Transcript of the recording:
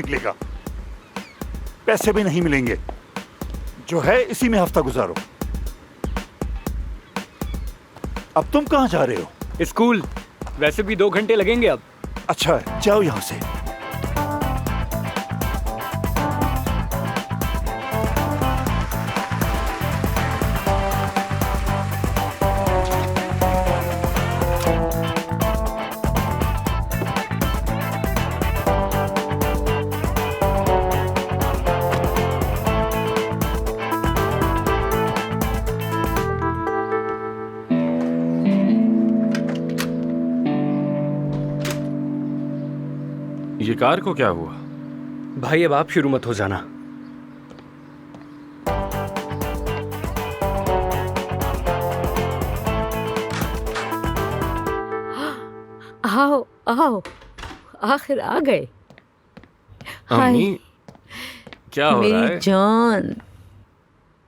निकलेगा, पैसे भी नहीं मिलेंगे। जो है इसी में हफ्ता गुजारो। अब तुम कहाँ जा रहे हो? स्कूल। वैसे भी 2 घंटे लगेंगे अब। अच्छा है, जाओ यहाँ से। ये कार को क्या हुआ? भाई अब आप शुरू मत हो जाना। आओ आओ, आखिर आ गए। हाय अम्मी, क्या हो रहा मेरी है? जान,